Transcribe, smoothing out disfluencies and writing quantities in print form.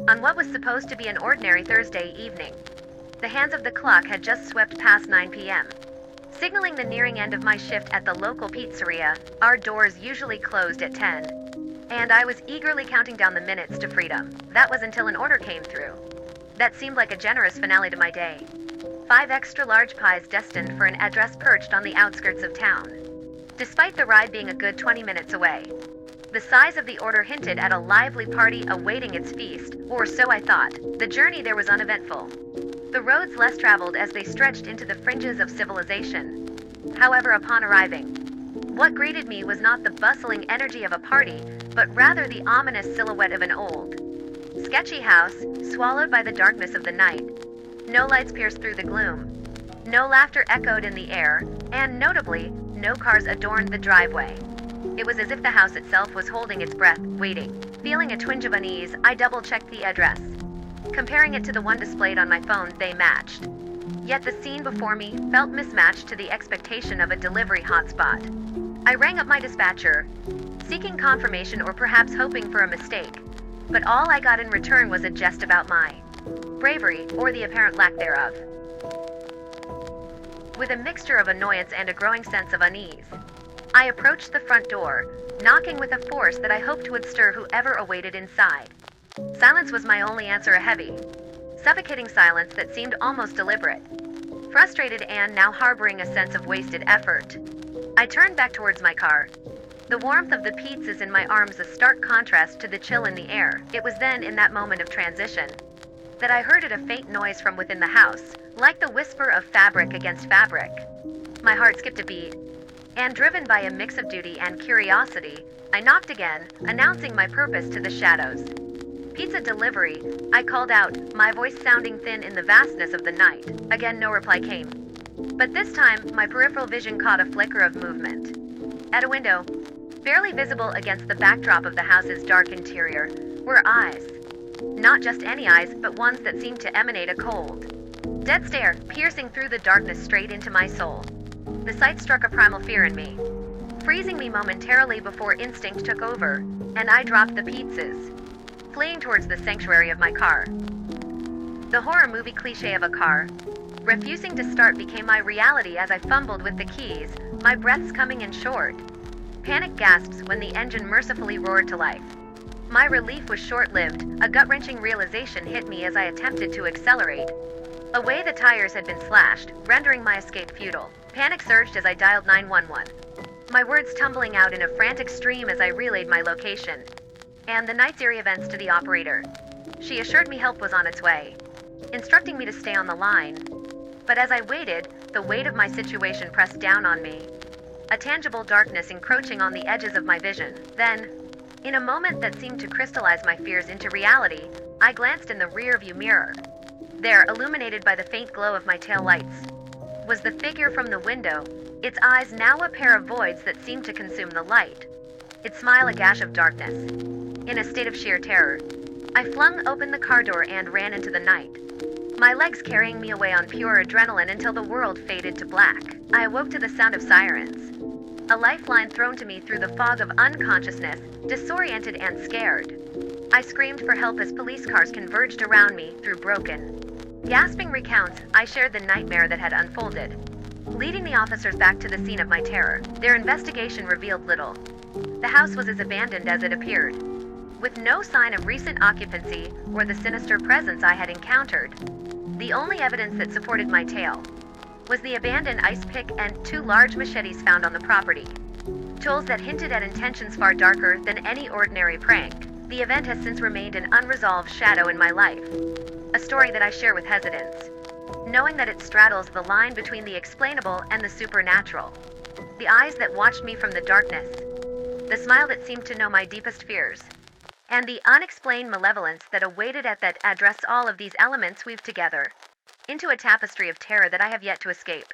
on what was supposed to be an ordinary Thursday evening. The hands of the clock had just swept past 9 p.m., signaling the nearing end of my shift at the local pizzeria. Our doors usually closed at 10, and I was eagerly counting down the minutes to freedom. That was until an order came through. That seemed like a generous finale to my day. 5 extra large pies destined for an address perched on the outskirts of town, despite the ride being a good 20 minutes away. The size of the order hinted at a lively party awaiting its feast, or so I thought. The journey there was uneventful, the roads less traveled as they stretched into the fringes of civilization. However, upon arriving, what greeted me was not the bustling energy of a party, but rather the ominous silhouette of an old, sketchy house, swallowed by the darkness of the night. No lights pierced through the gloom, no laughter echoed in the air, and notably, no cars adorned the driveway. It was as if the house itself was holding its breath, waiting. Feeling a twinge of unease, I double-checked the address. Comparing it to the one displayed on my phone, they matched. Yet the scene before me felt mismatched to the expectation of a delivery hotspot. I rang up my dispatcher, seeking confirmation or perhaps hoping for a mistake. But all I got in return was a jest about my bravery, or the apparent lack thereof. With a mixture of annoyance and a growing sense of unease, I approached the front door, knocking with a force that I hoped would stir whoever awaited inside. Silence was my only answer, a heavy, suffocating silence that seemed almost deliberate. Frustrated and now harboring a sense of wasted effort, I turned back towards my car, the warmth of the pizzas in my arms a stark contrast to the chill in the air. It was then, in that moment of transition, that I heard a faint noise from within the house, like the whisper of fabric against fabric. My heart skipped a beat, and driven by a mix of duty and curiosity, I knocked again, announcing my purpose to the shadows. "Pizza delivery," I called out, my voice sounding thin in the vastness of the night. Again, no reply came. But this time, my peripheral vision caught a flicker of movement. At a window, barely visible against the backdrop of the house's dark interior, were eyes. Not just any eyes, but ones that seemed to emanate a cold, dead stare, piercing through the darkness straight into my soul. The sight struck a primal fear in me, freezing me momentarily before instinct took over, and I dropped the pizzas, fleeing towards the sanctuary of my car. The horror movie cliché of a car refusing to start became my reality as I fumbled with the keys, my breaths coming in short. Panic gasps when the engine mercifully roared to life. My relief was short-lived. A gut-wrenching realization hit me as I attempted to accelerate. Away the tires had been slashed, rendering my escape futile. Panic surged as I dialed 911. My words tumbling out in a frantic stream as I relayed my location and the night's eerie events to the operator. She assured me help was on its way, instructing me to stay on the line. But as I waited, the weight of my situation pressed down on me, a tangible darkness encroaching on the edges of my vision. Then, in a moment that seemed to crystallize my fears into reality, I glanced in the rearview mirror. There, illuminated by the faint glow of my tail lights, was the figure from the window, its eyes now a pair of voids that seemed to consume the light, its smile a gash of darkness. In a state of sheer terror, I flung open the car door and ran into the night, my legs carrying me away on pure adrenaline until the world faded to black. I awoke to the sound of sirens, a lifeline thrown to me through the fog of unconsciousness, disoriented and scared. I screamed for help as police cars converged around me through broken, gasping recounts. I shared the nightmare that had unfolded, leading the officers back to the scene of my terror. Their investigation revealed little. The house was as abandoned as it appeared, with no sign of recent occupancy or the sinister presence I had encountered. The only evidence that supported my tale was the abandoned ice pick and 2 large machetes found on the property, tools that hinted at intentions far darker than any ordinary prank. The event has since remained an unresolved shadow in my life, a story that I share with hesitance, knowing that it straddles the line between the explainable and the supernatural. The eyes that watched me from the darkness, the smile that seemed to know my deepest fears, and the unexplained malevolence that awaited at that address. All of these elements weave together into a tapestry of terror that I have yet to escape.